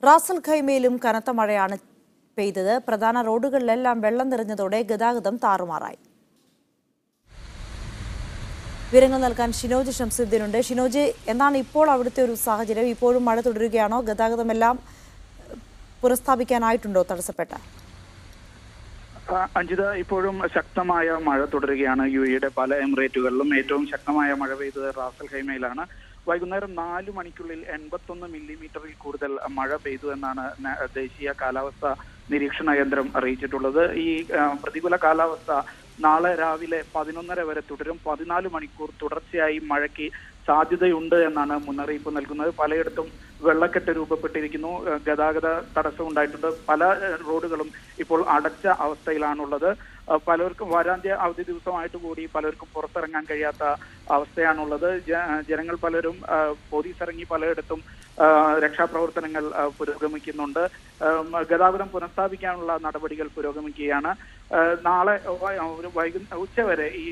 Ras al ഖൈമയിലും കനത്ത മഴയാണ് പെയ്തത്. പ്രധാന റോഡുകളിലെല്ലാം വെള്ളം നിറഞ്ഞതോടെ ഗതാഗതം താറുമാറായി. വിവരങ്ങൾ നൽകാൻ ഷിനോജ് ഷംസുദ്ദീനുണ്ട്. ഷിനോജ്, എന്താണ് ഇപ്പോൾ അവിടുത്തെ ഒരു സാഹചര്യം? ഇപ്പോഴും മഴ തുടരുകയാണോ? ഗതാഗതമെല്ലാം പുനഃസ്ഥാപിക്കാനായിട്ടുണ്ടോ തടസ്സപ്പെട്ട? അഞ്ജിത, ഇപ്പോഴും ശക്തമായ മഴ തുടരുകയാണ്. യുഎഇയുടെ പല എമിറേറ്റുകളിലും ഏറ്റവും ശക്തമായ മഴ പെയ്തത് റാസൽ ഖൈമയിലാണ്. വൈകുന്നേരം 4 മണിക്കുള്ളിൽ 81 മില്ലിമീറ്ററിൽ കൂടുതൽ മഴ പെയ്തു എന്നാണ് ദേശീയ കാലാവസ്ഥാ നിരീക്ഷണ കേന്ദ്രം അറിയിച്ചിട്ടുള്ളത്. ഈ പ്രതികൂല കാലാവസ്ഥ നാളെ രാവിലെ 11:30 വരെ തുടരും. 14 മണിക്കൂർ തുടർച്ചയായി മഴയ്ക്ക് സാധ്യതയുണ്ട് എന്നാണ് മുന്നറിയിപ്പ് നൽകുന്നത്. പലയിടത്തും വെള്ളക്കെട്ട് രൂപപ്പെട്ടിരിക്കുന്നു. ഗതാഗത തടസ്സം ഉണ്ടായിട്ടുണ്ട്. പല റോഡുകളും ഇപ്പോൾ അടച്ച അവസ്ഥയിലാണുള്ളത്. പലർക്കും വാരാന്ത്യ അവധി ദിവസമായിട്ട് കൂടി പലർക്കും പുറത്തിറങ്ങാൻ കഴിയാത്ത അവസ്ഥയാണുള്ളത്. ജനങ്ങൾ പലരും പോലീസ് ഇറങ്ങി പലയിടത്തും രക്ഷാപ്രവർത്തനങ്ങൾ പുരോഗമിക്കുന്നുണ്ട്. ഗതാഗതം പുനഃസ്ഥാപിക്കാനുള്ള നടപടികൾ പുരോഗമിക്കുകയാണ്. നാളെ ഉച്ചവരെ ഈ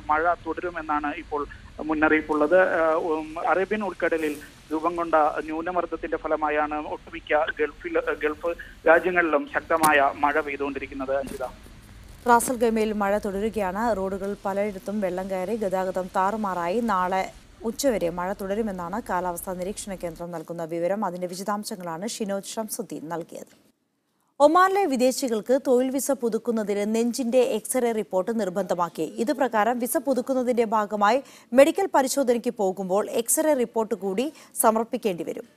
മഴ തുടരുമെന്നാണ് ഇപ്പോൾ മുന്നറിയിപ്പുള്ളത്. അറേബ്യൻ ഉൾക്കടലിൽ രൂപം കൊണ്ട ന്യൂനമർദ്ദത്തിന്റെ ഫലമായാണ് ഒട്ടുമിക്ക ഗൾഫ് രാജ്യങ്ങളിലും ശക്തമായ മഴ പെയ്തുകൊണ്ടിരിക്കുന്നത്. അഞ്ജിത, റാസൽ ഖൈമയിൽ മഴ തുടരുകയാണ്. റോഡുകൾ പലയിടത്തും വെള്ളം കയറി ഗതാഗതം താറുമാറായി. നാളെ ഉച്ചവരെ മഴ തുടരുമെന്നാണ് കാലാവസ്ഥാ നിരീക്ഷണ കേന്ദ്രം നൽകുന്ന വിവരം. അതിന്റെ വിശദാംശങ്ങളാണ് ഷിനോജ് ഷംസുദ്ദീൻ നൽകിയത്. ഒമാനിലെ വിദേശികൾക്ക് തൊഴിൽ വിസ പുതുക്കുന്നതിന് നെഞ്ചിന്റെ എക്സ്റേ റിപ്പോർട്ട് നിർബന്ധമാക്കി. ഇത് പ്രകാരം വിസ പുതുക്കുന്നതിന്റെ ഭാഗമായി മെഡിക്കൽ പരിശോധനയ്ക്ക് പോകുമ്പോൾ എക്സ്റേ റിപ്പോർട്ട് കൂടി സമർപ്പിക്കേണ്ടി വരും.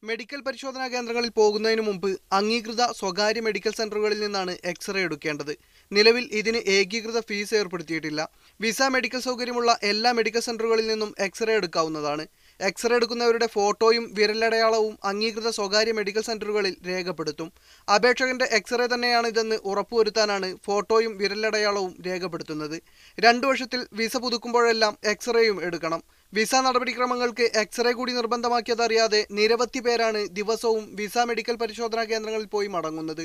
മെഡിക്കൽ പരിശോധനാ കേന്ദ്രങ്ങളിൽ പോകുന്നതിന് മുമ്പ് അംഗീകൃത സ്വകാര്യ മെഡിക്കൽ സെന്ററുകളിൽ നിന്നാണ് എക്സ്റേ എടുക്കേണ്ടത്. നിലവിൽ ഇതിന് ഏകീകൃത ഫീസ് ഏർപ്പെടുത്തിയിട്ടില്ല. വിസ മെഡിക്കൽ സൗകര്യമുള്ള എല്ലാ മെഡിക്കൽ സെന്ററുകളിൽ നിന്നും എക്സ്റേ എടുക്കാവുന്നതാണ്. എക്സ്റേ എടുക്കുന്നവരുടെ ഫോട്ടോയും വിരലടയാളവും അംഗീകൃത സ്വകാര്യ മെഡിക്കൽ സെന്ററുകളിൽ രേഖപ്പെടുത്തും. അപേക്ഷകന്റെ എക്സ്റേ തന്നെയാണ് ഇതെന്ന് ഉറപ്പുവരുത്താനാണ് ഫോട്ടോയും വിരലടയാളവും രേഖപ്പെടുത്തുന്നത്. 2 വർഷത്തിൽ വിസ പുതുക്കുമ്പോഴെല്ലാം എക്സ്റേയും എടുക്കണം. വിസ നടപടിക്രമങ്ങൾക്ക് എക്സ്റേ കൂടി നിർബന്ധമാക്കിയതറിയാതെ നിരവധി പേരാണ് ദിവസവും വിസ മെഡിക്കൽ പരിശോധനാ കേന്ദ്രങ്ങളിൽ പോയി മടങ്ങുന്നത്.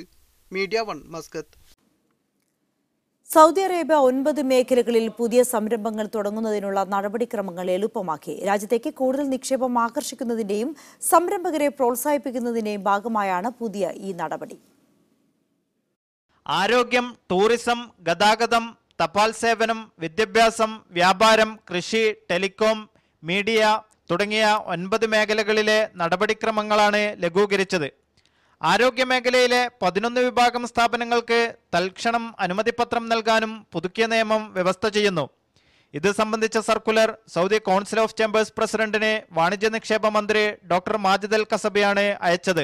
Media 1, Muscat. സൗദി അറേബ്യ 9 മേഖലകളിൽ പുതിയ സംരംഭങ്ങൾ തുടങ്ങുന്നതിനുള്ള നടപടിക്രമങ്ങൾ എളുപ്പമാക്കി. രാജ്യത്തേക്ക് കൂടുതൽ നിക്ഷേപം ആകർഷിക്കുന്നതിന്റെയും സംരംഭകരെ പ്രോത്സാഹിപ്പിക്കുന്നതിന്റെയും ഭാഗമായാണ് പുതിയ ഈ നടപടി. ആരോഗ്യം, ടൂറിസം, ഗതാഗതം, തപാൽ സേവനം, വിദ്യാഭ്യാസം, വ്യാപാരം, കൃഷി, ടെലികോം, മീഡിയ തുടങ്ങിയ 9 മേഖലകളിലെ നടപടിക്രമങ്ങളാണ് ലഘൂകരിച്ചത്. ആരോഗ്യമേഖലയിലെ 11 വിഭാഗം സ്ഥാപനങ്ങൾക്ക് തൽക്ഷണം അനുമതിപത്രം നൽകാനും പുതുക്കിയ നിയമം വ്യവസ്ഥ ചെയ്യുന്നു. ഇത് സംബന്ധിച്ച circular Saudi council of chambers പ്രസിഡന്റിന് വാണിജ്യ നിക്ഷേപ മന്ത്രി ഡോക്ടർ മാജിദ് അൽ കസബിയാണ് അയച്ചത്.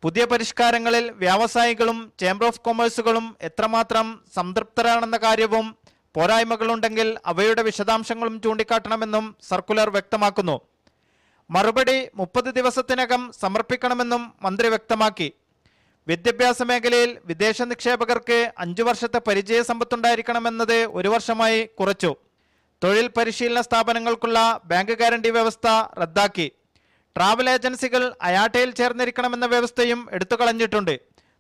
പുതിയ പരിഷ്കാരങ്ങളിൽ വ്യാവസായികളും ചേംബർ ഓഫ് കൊമേഴ്സുകളും എത്രമാത്രം സംതൃപ്തരാണെന്ന കാര്യവും പോരായ്മകളുണ്ടെങ്കിൽ അവയുടെ വിശദാംശങ്ങളും ചൂണ്ടിക്കാട്ടണമെന്നും സർക്കുലർ വ്യക്തമാക്കുന്നു. മറുപടി 30 ദിവസത്തിനകം സമർപ്പിക്കണമെന്നും മന്ത്രി വ്യക്തമാക്കി. വിദ്യാഭ്യാസ മേഖലയിൽ വിദേശ നിക്ഷേപകർക്ക് 5 വർഷത്തെ പരിചയ സമ്പത്തുണ്ടായിരിക്കണമെന്നത് 1 വർഷമായി കുറച്ചു. തൊഴിൽ പരിശീലന സ്ഥാപനങ്ങൾക്കുള്ള ബാങ്ക് ഗ്യാരണ്ടി വ്യവസ്ഥ റദ്ദാക്കി. ട്രാവൽ ഏജൻസികൾ അയാട്ടയിൽ ചേർന്നിരിക്കണമെന്ന വ്യവസ്ഥയും എടുത്തുകളഞ്ഞിട്ടുണ്ട്.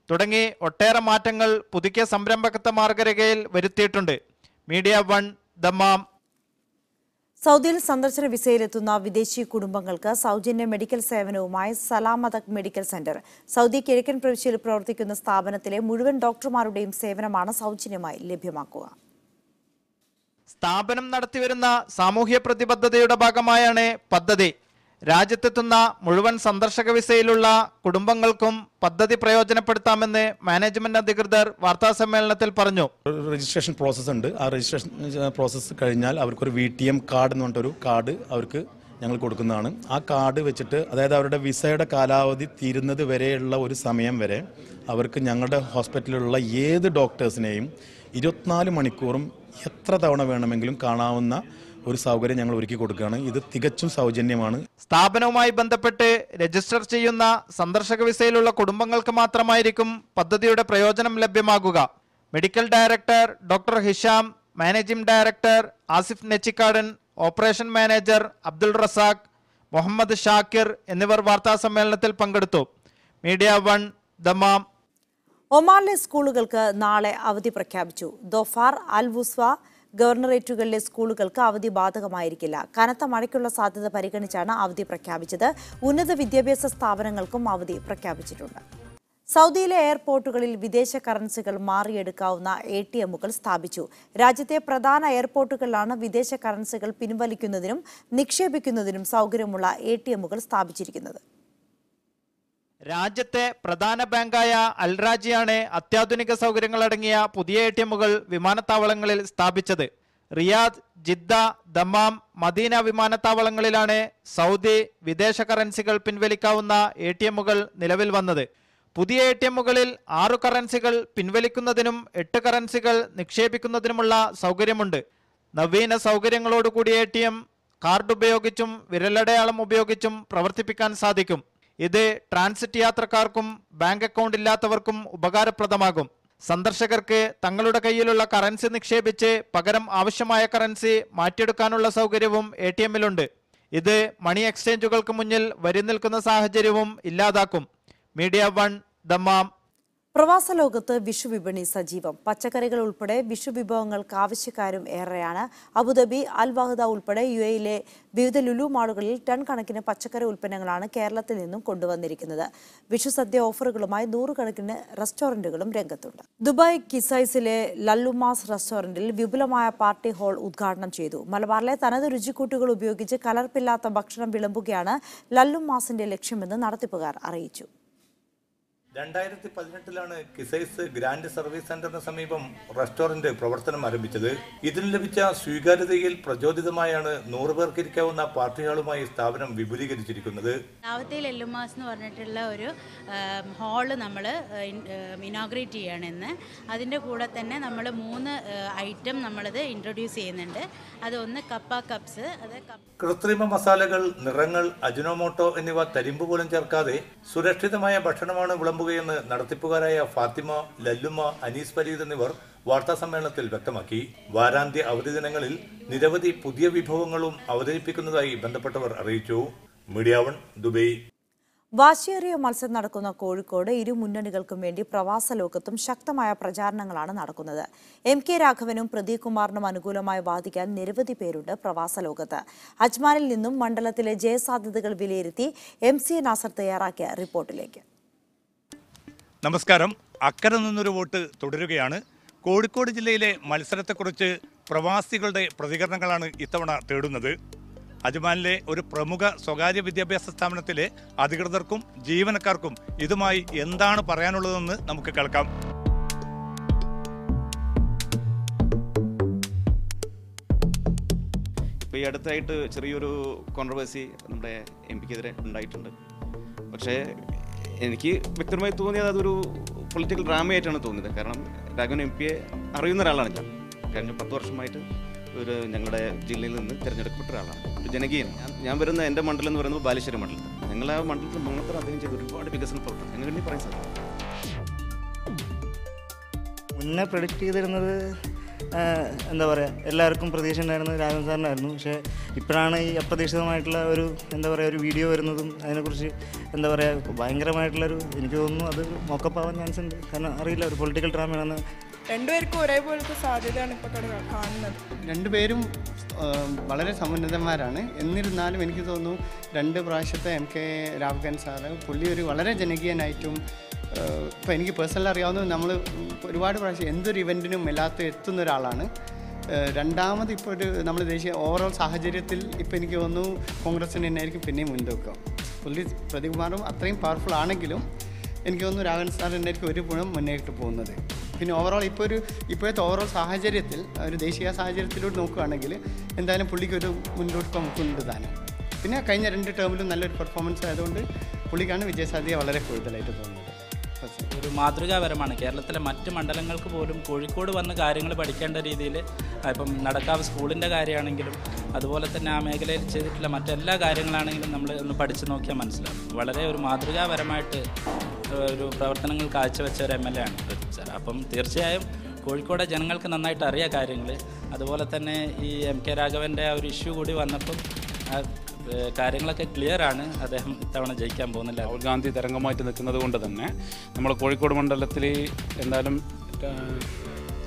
തുടങ്ങി ഒട്ടേറെ മാറ്റങ്ങൾ പുതുക്കിയ സംരംഭകത്വ മാർഗരേഖയിൽ വരുത്തിയിട്ടുണ്ട്. Media 1, Dammam. സൗദിയിൽ സന്ദർശന വിസയിലെത്തുന്ന വിദേശി കുടുംബങ്ങൾക്ക് സൗജന്യ മെഡിക്കൽ സേവനവുമായി സലാമതക് മെഡിക്കൽ സെന്റർ. സൗദി കിഴക്കൻ പ്രവിശ്യയിൽ പ്രവർത്തിക്കുന്ന സ്ഥാപനത്തിലെ മുഴുവൻ ഡോക്ടർമാരുടെയും സേവനമാണ് സൗജന്യമായി ലഭ്യമാക്കുക. സ്ഥാപനം നടത്തിവരുന്ന സാമൂഹ്യ പ്രതിബദ്ധതയുടെ ഭാഗമായാണ് പദ്ധതി. രാജ്യത്തെത്തുന്ന മുഴുവൻ സന്ദർശക വിസയിലുള്ള കുടുംബങ്ങൾക്കും പദ്ധതി പ്രയോജനപ്പെടുത്താമെന്ന് മാനേജ്മെന്റ് അധികൃതർ വാർത്താസമ്മേളനത്തിൽ പറഞ്ഞു. രജിസ്ട്രേഷൻ പ്രോസസ്സ് ഉണ്ട്. ആ രജിസ്ട്രേഷൻ പ്രോസസ്സ് കഴിഞ്ഞാൽ അവർക്കൊരു VTM കാർഡ് എന്ന് പറഞ്ഞിട്ടൊരു കാർഡ് അവർക്ക് ഞങ്ങൾ കൊടുക്കുന്നതാണ്. ആ കാർഡ് വെച്ചിട്ട്, അതായത് അവരുടെ വിസയുടെ കാലാവധി തീരുന്നത് വരെയുള്ള ഒരു സമയം വരെ അവർക്ക് ഞങ്ങളുടെ ഹോസ്പിറ്റലിലുള്ള ഏത് ഡോക്ടേഴ്സിനെയും 24 മണിക്കൂറും എത്ര തവണ വേണമെങ്കിലും കാണാവുന്ന ഒരു സൗകര്യം ഞങ്ങൾ ഒരുക്കി കൊടുക്കുകയാണ്. ഇത് തികച്ചും സൗജന്യമാണ്. സ്ഥാപനവുമായി ബന്ധപ്പെട്ട് രജിസ്റ്റർ ചെയ്യുന്ന സന്ദർശക വിസയിലുള്ള കുടുംബങ്ങൾക്ക് മാത്രമായിരിക്കും പദ്ധതിയുടെ പ്രയോജനം ലഭ്യമാകുക. Medical director doctor Hisham, managing director Asif Nechikkadan, operation manager Abdul Razak, Muhammad Shakir എന്നിവർ വാർത്താസമ്മേളനത്തിൽ പങ്കെടുത്തു. Media 1, Dammam. ഒമാനിലെ സ്കൂളുകൾക്ക് നാളെ അവധി പ്രഖ്യാപിച്ചു. ദോഫാർ, അൽ വുസ്വ, ഗവർണറേറ്റുകളിലെ സ്കൂളുകൾക്ക് അവധി ബാധകമായിരിക്കില്ല. കനത്ത മഴയ്ക്കുള്ള സാധ്യത പരിഗണിച്ചാണ് അവധി പ്രഖ്യാപിച്ചത്. ഉന്നത വിദ്യാഭ്യാസ സ്ഥാപനങ്ങൾക്കും അവധി പ്രഖ്യാപിച്ചിട്ടുണ്ട്. സൗദിയിലെ എയർപോർട്ടുകളിൽ വിദേശ കറൻസികൾ മാറിയെടുക്കാവുന്ന ATMകൾ സ്ഥാപിച്ചു. രാജ്യത്തെ പ്രധാന എയർപോർട്ടുകളിലാണ് വിദേശ കറൻസികൾ പിൻവലിക്കുന്നതിനും നിക്ഷേപിക്കുന്നതിനും സൗകര്യമുള്ള ATMകൾ സ്ഥാപിച്ചിരിക്കുന്നത്. രാജ്യത്തെ പ്രധാന ബാങ്കായ അൽറാജിയാണ് അത്യാധുനിക സൗകര്യങ്ങളടങ്ങിയ പുതിയ ATMകൾ വിമാനത്താവളങ്ങളിൽ സ്ഥാപിച്ചത്. റിയാദ്, ജിദ്ദ, ദമാം, മദീന വിമാനത്താവളങ്ങളിലാണ് സൗദി വിദേശ കറൻസികൾ പിൻവലിക്കാവുന്ന ATMകൾ നിലവിൽ വന്നത്. പുതിയ ATMകളിൽ 6 കറൻസികൾ പിൻവലിക്കുന്നതിനും 8 കറൻസികൾ നിക്ഷേപിക്കുന്നതിനുമുള്ള സൗകര്യമുണ്ട്. നവീന സൗകര്യങ്ങളോടുകൂടിയ ATM കാർഡ് ഉപയോഗിച്ചും വിരലടയാളം ഉപയോഗിച്ചും പ്രവർത്തിപ്പിക്കാൻ സാധിക്കും. ഇത് ട്രാൻസിറ്റ് യാത്രക്കാർക്കും ബാങ്ക് അക്കൗണ്ട് ഇല്ലാത്തവർക്കും ഉപകാരപ്രദമാകും. സന്ദർശകർക്ക് തങ്ങളുടെ കയ്യിലുള്ള കറൻസി നിക്ഷേപിച്ച് പകരം ആവശ്യമായ കറൻസി മാറ്റിയെടുക്കാനുള്ള സൗകര്യവും ATMലുണ്ട്. ഇത് മണി എക്സ്ചേഞ്ചുകൾക്ക് മുന്നിൽ വരി നിൽക്കുന്ന സാഹചര്യവും ഇല്ലാതാക്കും. Media 1 Dammam. പ്രവാസ ലോകത്ത് വിഷു വിപണി സജീവം. പച്ചക്കറികൾ ഉൾപ്പെടെ വിഷു വിഭവങ്ങൾക്ക് ആവശ്യക്കാരും ഏറെയാണ്. അബുദാബി, അൽ വഹദ ഉൾപ്പെടെ UAEയിലെ വിവിധ ലുലു മാളുകളിൽ ടൺ കണക്കിന് പച്ചക്കറി ഉൽപ്പന്നങ്ങളാണ് കേരളത്തിൽ നിന്നും കൊണ്ടുവന്നിരിക്കുന്നത്. വിഷു സദ്യ ഓഫറുകളുമായി 100 കണക്കിന് റെസ്റ്റോറന്റുകളും രംഗത്തുണ്ട്. ദുബായ് കിസൈസിലെ ലല്ലുമാസ് റെസ്റ്റോറന്റിൽ വിപുലമായ പാർട്ടി ഹാൾ ഉദ്ഘാടനം ചെയ്തു. മലബാറിലെ തനത് രുചിക്കൂട്ടുകൾ ഉപയോഗിച്ച് കലർപ്പില്ലാത്ത ഭക്ഷണം വിളമ്പുകയാണ് ലല്ലുമാസിന്റെ ലക്ഷ്യമെന്ന് നടത്തിപ്പുകാർ അറിയിച്ചു. 2018 കിസൈസ് ഗ്രാൻഡ് സർവീസ് സെന്ററിന് സമീപം റെസ്റ്റോറന്റ് പ്രവർത്തനം ആരംഭിച്ചത്. ഇതിന് ലഭിച്ച സ്വീകാര്യതയിൽ പ്രചോദിതമായാണ് 100 പേർക്ക് ഇരിക്കാവുന്ന പാർട്ടി ഹാളുമായി സ്ഥാപനം വിപുലീകരിച്ചിരിക്കുന്നത്. രാവത്തെ ലല്ലുമാസ് എന്ന് പറഞ്ഞിട്ടുള്ള ഒരു ഹാള് നമ്മൾ ഇനോഗ്രേറ്റ് ചെയ്യണമെന്ന്. അതിൻ്റെ കൂടെ തന്നെ നമ്മൾ 3 ഐറ്റം നമ്മളത് ഇൻട്രൊഡ്യൂസ് ചെയ്യുന്നുണ്ട്. അതൊന്ന് കപ്പ കപ്സ്, അത് കൃത്രിമ മസാലകൾ, നിറങ്ങൾ, അജിനോമോട്ടോ എന്നിവ തരിമ്പ് പോലും ചേർക്കാതെ സുരക്ഷിതമായ ഭക്ഷണമാണ് വിളമ്പുകയെന്ന് നടത്തിപ്പുകാരായ ഫാത്തിമ, ലല്ലുമ, അനീസ് ഫരീദ് എന്നിവർ വാർത്താസമ്മേളനത്തിൽ വ്യക്തമാക്കി. വാരാന്ത്യ അവധി ദിനങ്ങളിൽ നിരവധി പുതിയ വിഭവങ്ങളും അവതരിപ്പിക്കുന്നതായി ബന്ധപ്പെട്ടവർ അറിയിച്ചു. Media 1 Dubai. വാശിയേറിയ മത്സരം നടക്കുന്ന കോഴിക്കോട് ഇരു മുന്നണികൾക്കും വേണ്ടി പ്രവാസ ലോകത്തും ശക്തമായ പ്രചാരണങ്ങളാണ് നടക്കുന്നത്. MK രാഘവനും പ്രദീപ് കുമാറിനും അനുകൂലമായി വാദിക്കാൻ നിരവധി പേരുണ്ട് പ്രവാസ ലോകത്ത്. അജ്മാനിൽ നിന്നും മണ്ഡലത്തിലെ ജയസാധ്യതകൾ വിലയിരുത്തി MC നാസർ തയ്യാറാക്കിയ റിപ്പോർട്ടിലേക്ക്. നമസ്കാരം. അക്കരെ നിന്നൊരു വോട്ട് തുടരുകയാണ്. കോഴിക്കോട് ജില്ലയിലെ മത്സരത്തെക്കുറിച്ച് പ്രവാസികളുടെ പ്രതികരണങ്ങളാണ് ഇത്തവണ തേടുന്നത്. അജ്മാനിലെ ഒരു പ്രമുഖ സ്വകാര്യ വിദ്യാഭ്യാസ സ്ഥാപനത്തിലെ അധികൃതർക്കും ജീവനക്കാർക്കും ഇതുമായി എന്താണ് പറയാനുള്ളതെന്ന് നമുക്ക് കേൾക്കാം. ഇപ്പോൾ ഈ അടുത്തായിട്ട് ചെറിയൊരു കോൺട്രവേഴ്സി നമ്മുടെ MPക്കെതിരെ ഉണ്ടായിട്ടുണ്ട്. പക്ഷേ എനിക്ക് വ്യക്തമായി തോന്നിയത് അതൊരു പൊളിറ്റിക്കൽ ഡ്രാമയായിട്ടാണ് തോന്നിയത്. കാരണം രാഘവൻ MPയെ അറിയുന്ന ഒരാളാണില്ല. കഴിഞ്ഞ 10 വർഷമായിട്ട് ഞങ്ങളുടെ ജില്ലയിൽ നിന്ന് തിരഞ്ഞെടുക്കപ്പെട്ട ഒരാളാണ്. ഒരു ജനകീയൻ. ഞാൻ വരുന്ന എൻ്റെ മണ്ഡലം എന്ന് പറയുന്നത് ബാലുശ്ശേരി മണ്ഡലം. ഞങ്ങൾ ആ മണ്ഡലത്തിൽ മാത്രം അദ്ദേഹം ചെയ്ത് ഒരുപാട് വികസന പ്രവർത്തനം ഞങ്ങൾ വേണ്ടി പറയാൻ സാധിക്കും. മുന്നേ പ്രൊഡിക്റ്റ് ചെയ്തിരുന്നത് എന്താ പറയുക, എല്ലാവർക്കും പ്രതീക്ഷ ഉണ്ടായിരുന്നത് രാഘവൻ സാറിനായിരുന്നു. പക്ഷേ ഇപ്പോഴാണ് ഈ അപ്രതീക്ഷിതമായിട്ടുള്ള ഒരു എന്താ പറയുക ഒരു വീഡിയോ വരുന്നതും അതിനെക്കുറിച്ച് എന്താ പറയുക ഭയങ്കരമായിട്ടുള്ളൊരു, എനിക്ക് തോന്നുന്നു അത് മോക്കപ്പാവാൻ ചാൻസ് ഉണ്ട്. കാരണം അറിയില്ല, ഒരു പൊളിറ്റിക്കൽ ഡ്രാമയാണെന്ന്. രണ്ടുപേർക്കും ഒരേപോലത്തെ സാധ്യതയാണ് ഇപ്പോൾ കാണുന്നത്. രണ്ടുപേരും വളരെ സമുന്നതന്മാരാണ്. എന്നിരുന്നാലും എനിക്ക് തോന്നുന്നു 2 പ്രാവശ്യത്തെ MK രാഘവൻ സാറ് പുള്ളി ഒരു വളരെ ജനകീയനായിട്ടും ഇപ്പോൾ എനിക്ക് പേഴ്സണലി അറിയാവുന്നത് നമ്മൾ ഒരുപാട് പ്രാവശ്യം എന്തൊരു ഇവൻറ്റിനും എല്ലാത്തും എത്തുന്ന ഒരാളാണ്. രണ്ടാമത് ഇപ്പോൾ ഒരു നമ്മൾ ദേശീയ ഓവറോൾ സാഹചര്യത്തിൽ ഇപ്പോൾ എനിക്ക് തോന്നുന്നു കോൺഗ്രസിന് തന്നെയായിരിക്കും പിന്നെയും മുൻതൂക്കം. പുള്ളി പ്രദീപ് കുമാറും അത്രയും പവർഫുൾ ആണെങ്കിലും എനിക്ക് തോന്നുന്നു രാഘവൻ സാർ തന്നെയായിരിക്കും ഒരു ഗുണം മുന്നേറിട്ട് പോകുന്നത്. പിന്നെ ഓവറോൾ ഇപ്പോഴത്തെ ഓവറോൾ സാഹചര്യത്തിൽ ഒരു ദേശീയ സാഹചര്യത്തിലൂടെ നോക്കുകയാണെങ്കിൽ എന്തായാലും പുള്ളിക്കൊരു മുൻതൂക്കം ഉണ്ട് താനും. പിന്നെ കഴിഞ്ഞ 2 ടേമിലും നല്ലൊരു പെർഫോമൻസ് ആയതുകൊണ്ട് പുള്ളിക്കാണ് വിജയസാധ്യത വളരെ കൂടുതലായിട്ട് തോന്നുന്നത്. ഒരു മാതൃകാപരമാണ്. കേരളത്തിലെ മറ്റ് മണ്ഡലങ്ങൾക്ക് പോലും കോഴിക്കോട് വന്ന് കാര്യങ്ങൾ പഠിക്കേണ്ട രീതിയിൽ ഇപ്പം നടക്കാവ് സ്കൂളിൻ്റെ കാര്യമാണെങ്കിലും അതുപോലെ തന്നെ ആ മേഖലയിൽ ചെയ്തിട്ടുള്ള മറ്റെല്ലാ കാര്യങ്ങളാണെങ്കിലും നമ്മൾ ഒന്ന് പഠിച്ചു നോക്കിയാൽ മനസ്സിലാവും. വളരെ ഒരു മാതൃകാപരമായിട്ട് ഒരു പ്രവർത്തനങ്ങൾ കാഴ്ചവെച്ച ഒരു MLA ആണ് പ്രദീപ് സാർ. അപ്പം തീർച്ചയായും കോഴിക്കോട് ജനങ്ങൾക്ക് നന്നായിട്ട് അറിയാം കാര്യങ്ങൾ. അതുപോലെ തന്നെ ഈ MK രാഘവൻ്റെ ആ ഒരു ഇഷ്യൂ കൂടി വന്നപ്പം കാര്യങ്ങളൊക്കെ ക്ലിയർ ആണ്. അദ്ദേഹം ഇത്തവണ ജയിക്കാൻ പോകുന്നില്ല. രാഹുൽ ഗാന്ധി തരംഗമായിട്ട് നിൽക്കുന്നത് കൊണ്ട് തന്നെ നമ്മൾ കോഴിക്കോട് മണ്ഡലത്തിൽ എന്തായാലും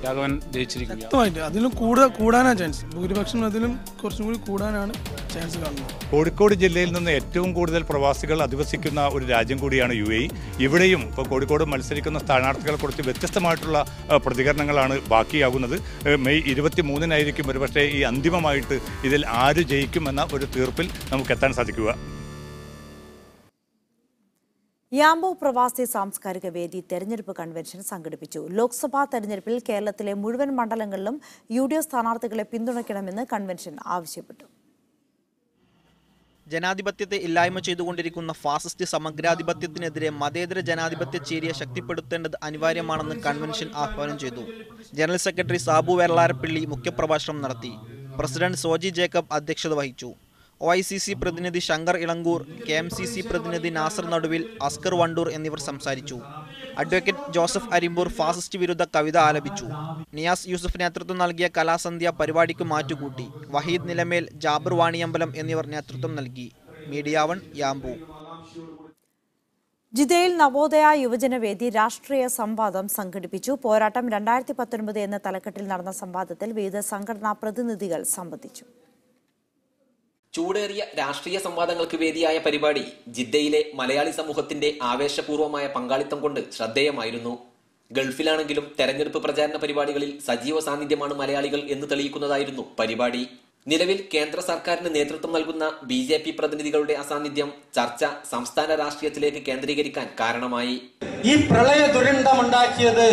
രാഘവൻ ജയിച്ചിരിക്കുക. വ്യക്തമായിട്ട് അതിലും കൂടാനാണ് ചാൻസ്. ഭൂരിപക്ഷം അതിലും കുറച്ചും കൂടി കൂടാനാണ് ചാൻസ് കാണുന്നത്. കോഴിക്കോട് ജില്ലയിൽ നിന്ന് ഏറ്റവും കൂടുതൽ പ്രവാസികൾ അധിവസിക്കുന്ന ഒരു രാജ്യം കൂടിയാണ് UAE. ഇവിടെയും ഇപ്പോൾ കോഴിക്കോട് മത്സരിക്കുന്ന സ്ഥാനാർത്ഥികളെക്കുറിച്ച് വ്യത്യസ്തമായിട്ടുള്ള പ്രതികരണങ്ങളാണ് ബാക്കിയാകുന്നത്. മെയ് 23-നായിരിക്കും ഒരുപക്ഷെ ഈ അന്തിമമായിട്ട് ഇതിൽ ആര് ജയിക്കുമെന്ന ഒരു തീർപ്പിൽ നമുക്ക് എത്താൻ സാധിക്കുക. യാംബോ പ്രവാസി സാംസ്കാരിക വേദി തെരഞ്ഞെടുപ്പ് കൺവെൻഷൻ സംഘടിപ്പിച്ചു. ലോക്സഭാ തെരഞ്ഞെടുപ്പിൽ കേരളത്തിലെ മുഴുവൻ മണ്ഡലങ്ങളിലും UDF സ്ഥാനാർത്ഥികളെ പിന്തുണയ്ക്കണമെന്ന് കൺവെൻഷൻ ആവശ്യപ്പെട്ടു. ജനാധിപത്യത്തെ ഇല്ലായ്മ ചെയ്തുകൊണ്ടിരിക്കുന്ന ഫാസിസ്റ്റ് സമഗ്രാധിപത്യത്തിനെതിരെ മതേതര ജനാധിപത്യ ചേരിയെ ശക്തിപ്പെടുത്തേണ്ടത് അനിവാര്യമാണെന്ന് കൺവെൻഷൻ ആഹ്വാനം ചെയ്തു. ജനറൽ സെക്രട്ടറി സാബു വെള്ളാരപ്പള്ളി മുഖ്യപ്രഭാഷണം നടത്തി. പ്രസിഡന്റ് സോജി ജേക്കബ് അധ്യക്ഷത വഹിച്ചു. OICC പ്രതിനിധി ശങ്കർ ഇളങ്കൂർ, KMCC പ്രതിനിധി നാസർ നടുവിൽ, അസ്കർ വണ്ടൂർ എന്നിവർ സംസാരിച്ചു. അഡ്വക്കേറ്റ് ജോസഫ് അരിമ്പൂർ ഫാസിസ്റ്റ് വിരുദ്ധ കവിത ആലപിച്ചു. നിയാസ് യൂസഫ് നേതൃത്വം നൽകിയ കലാസന്ധ്യ പരിപാടിക്ക് മാറ്റുകൂട്ടി. വഹീദ് നിലമേൽ, ജാബിർ വാണിയമ്പലം എന്നിവർ നേതൃത്വം നൽകി. Media 1 Yanbu. ജിദ്ദയിൽ നവോദയ യുവജനവേദി രാഷ്ട്രീയ സംവാദം സംഘടിപ്പിച്ചു. പോരാട്ടം 2019 എന്ന തലക്കെട്ടിൽ നടന്ന സംവാദത്തിൽ വിവിധ സംഘടനാ പ്രതിനിധികൾ സംബന്ധിച്ചു. ചൂടേറിയ രാഷ്ട്രീയ സംവാദങ്ങൾക്ക് വേദിയായ പരിപാടി ജിദ്ദയിലെ മലയാളി സമൂഹത്തിന്റെ ആവേശപൂർവമായ പങ്കാളിത്തം കൊണ്ട് ശ്രദ്ധേയമായിരുന്നു. ഗൾഫിലാണെങ്കിലും തെരഞ്ഞെടുപ്പ് പ്രചാരണ പരിപാടികളിൽ സജീവ സാന്നിധ്യമാണ് മലയാളികൾ എന്ന് തെളിയിക്കുന്നതായിരുന്നു പരിപാടി. നിലവിൽ കേന്ദ്ര സർക്കാരിന് നേതൃത്വം നൽകുന്ന BJP പ്രതിനിധികളുടെ അസാന്നിധ്യം ചർച്ച സംസ്ഥാന രാഷ്ട്രീയത്തിലേക്ക് കേന്ദ്രീകരിക്കാൻ കാരണമായി. ഈ പ്രളയ ദുരന്തമുണ്ടാക്കിയത്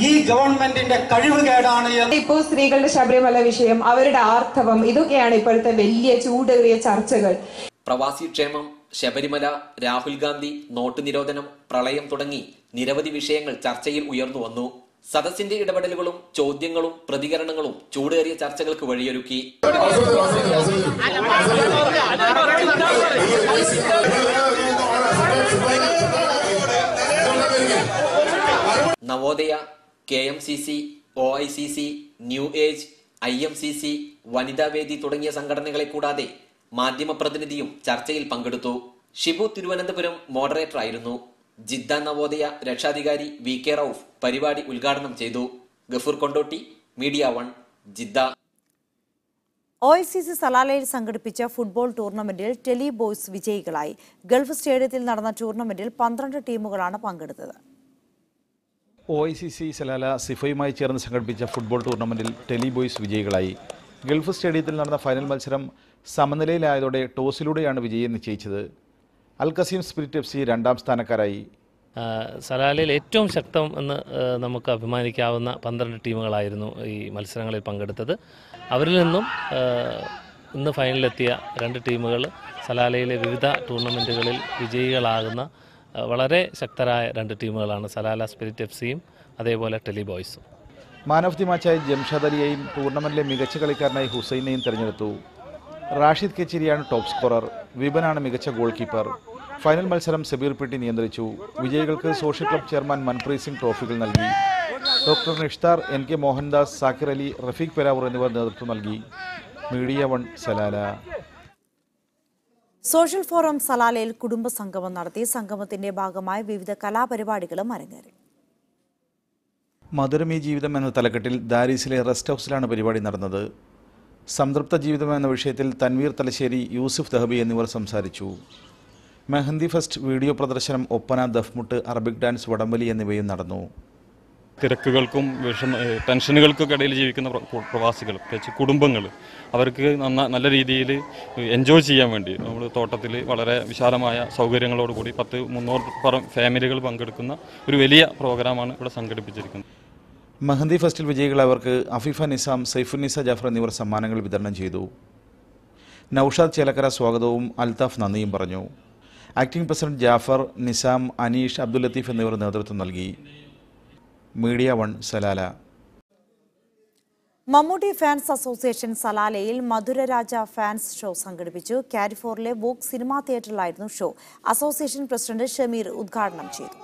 ഈ ഗവൺമെന്റിന്റെ കഴിവുകേടാണ്. ഇപ്പോൾ സ്ത്രീകളുടെ ശബരിമല വിഷയം, അവരുടെ ആർത്തവം, ഇതൊക്കെയാണ് ഇപ്പോഴത്തെ വലിയ ചൂടേറിയ ചർച്ചകൾ. പ്രവാസി ക്ഷേമം, ശബരിമല, രാഹുൽ ഗാന്ധി, നോട്ട് നിരോധനം, പ്രളയം തുടങ്ങി നിരവധി വിഷയങ്ങൾ ചർച്ചയിൽ ഉയർന്നു വന്നു. സദസ്സിന്റെ ഇടപെടലുകളും ചോദ്യങ്ങളും പ്രതികരണങ്ങളും ചൂടേറിയ ചർച്ചകൾക്ക് വഴിയൊരുക്കി. Navodaya, KMCC, OICC, new age, IMCC, വനിതാവേദി തുടങ്ങിയ സംഘടനകളെ കൂടാതെ മാധ്യമപ്രതിനിധിയും ചർച്ചയിൽ പങ്കെടുത്തു. ഷിബു തിരുവനന്തപുരം മോഡറേറ്റർ ആയിരുന്നു. ജിദ്ദ നവോദയ രക്ഷാധികാരി VK റൌഫ് പരിപാടി ഉദ്ഘാടനം ചെയ്തു. Gafoor Kondotty, media 1, Jeddah. OICC സലാലയിൽ സംഘടിപ്പിച്ച ഫുട്ബോൾ ടൂർണമെന്റിൽ ടെലി ബോയ്സ് വിജയികളായി. ഗൾഫ് സ്റ്റേഡിയത്തിൽ നടന്ന ടൂർണമെന്റിൽ 12 ടീമുകളാണ് പങ്കെടുത്തത്. OICC സലാല സിഫയുമായി ചേർന്ന് സംഘടിപ്പിച്ച ഫുട്ബോൾ ടൂർണമെന്റിൽ ടെലി ബോയ്സ് വിജയികളായി. ഗൾഫ് സ്റ്റേഡിയത്തിൽ നടന്ന ഫൈനൽ മത്സരം സമനിലയിലായതോടെ ടോസിലൂടെയാണ് വിജയം നിശ്ചയിച്ചത്. അൽ കസീം സ്പിരിറ്റ് FC 2ാം സ്ഥാനക്കാരായി. സലാലയിൽ ഏറ്റവും ശക്തം എന്ന് നമുക്ക് അഭിമാനിക്കാവുന്ന 12 ടീമുകളായിരുന്നു ഈ മത്സരങ്ങളിൽ പങ്കെടുത്തത്. അവരിൽ നിന്നും ഇന്ന് ഫൈനലിലെത്തിയ 2 ടീമുകൾ സലാലയിലെ വിവിധ ടൂർണമെൻറ്റുകളിൽ വിജയികളാകുന്ന വളരെ ശക്തരായ 2 ടീമുകളാണ്. സലാല സ്പിരിറ്റ് FCയും അതേപോലെ ടെലി ബോയ്സും. മാൻ ഓഫ് ദി മാച്ചായി ജംഷാദ് അലിയെയും ടൂർണമെന്റിലെ മികച്ച കളിക്കാരനായി ഹുസൈനെയും തെരഞ്ഞെടുത്തു. റാഷിദ് കെച്ചിരിയാണ് ടോപ്പ് സ്കോറർ. വിപനാണ് മികച്ച ഗോൾ കീപ്പർ. ഫൈനൽ മത്സരം സബീർ പിട്ടി നിയന്ത്രിച്ചു. വിജയികൾക്ക് social club chairman Manpreet Singh ട്രോഫികൾ നൽകി. ഡോക്ടർ നിഷ്താർ, NK മോഹൻദാസ്, സാക്കിർ അലി, റഫീഖ് പെരാവൂർ എന്നിവർ നേതൃത്വം നൽകി. Media 1 Salalah. സോഷ്യൽ ഫോറം സലാലയിൽ കുടുംബ സംഗമം നടത്തി. സംഗമത്തിന്റെ ഭാഗമായി വിവിധ കലാപരിപാടികളും അരങ്ങേറി. മധുരമീ ജീവിതം എന്ന തലക്കെട്ടിൽ ദാരീസിലെ റെസ്റ്റ് ഹൗസിലാണ് പരിപാടി നടന്നത്. സംതൃപ്ത ജീവിതം എന്ന വിഷയത്തിൽ തൻവീർ തലശ്ശേരി, യൂസുഫ് ദഹബി എന്നിവർ സംസാരിച്ചു. മെഹന്തി ഫെസ്റ്റ്, വീഡിയോ പ്രദർശനം, ഒപ്പന, ദഫ്മുട്ട്, അറബിക് ഡാൻസ്, വടംവലി എന്നിവയും നടന്നു. തിരക്കുകൾക്കും ടെൻഷനുകൾക്കൊക്കെ ഇടയിൽ ജീവിക്കുന്ന പ്രവാസികൾ, പ്രത്യേകിച്ച് കുടുംബങ്ങൾ, അവർക്ക് നല്ല രീതിയിൽ എൻജോയ് ചെയ്യാൻ വേണ്ടി നമ്മൾ തോട്ടത്തിൽ വളരെ വിശാലമായ സൗകര്യങ്ങളോടുകൂടി 300 ഫാമിലികൾ പങ്കെടുക്കുന്ന ഒരു വലിയ പ്രോഗ്രാമാണ് ഇവിടെ സംഘടിപ്പിച്ചിരിക്കുന്നത്. മെഹന്തി ഫെസ്റ്റിൽ വിജയികളവർക്ക് അഫീഫ നിസാം, സൈഫുന്നിസ ജാഫർ എന്നിവർ സമ്മാനങ്ങൾ വിതരണം ചെയ്തു. നൌഷാദ് ചേലക്കര സ്വാഗതവും അൽതാഫ് നന്ദിയും പറഞ്ഞു. ആക്ടിംഗ് പ്രസിഡന്റ് ജാഫർ, നിസാം, അനീഷ്, അബ്ദുൽ ലത്തീഫ് എന്നിവർ നേതൃത്വം നൽകി. Media 1 Salalah. Mammootty fans association സലാലയിൽ മധുരരാജ ഫാൻസ് ഷോ സംഘടിപ്പിച്ചു. കാരിഫോറിലെ വോക്ക് സിനിമാ തിയേറ്ററിലായിരുന്നു ഷോ. അസോസിയേഷൻ പ്രസിഡന്റ് ഷമീർ ഉദ്ഘാടനം ചെയ്തു.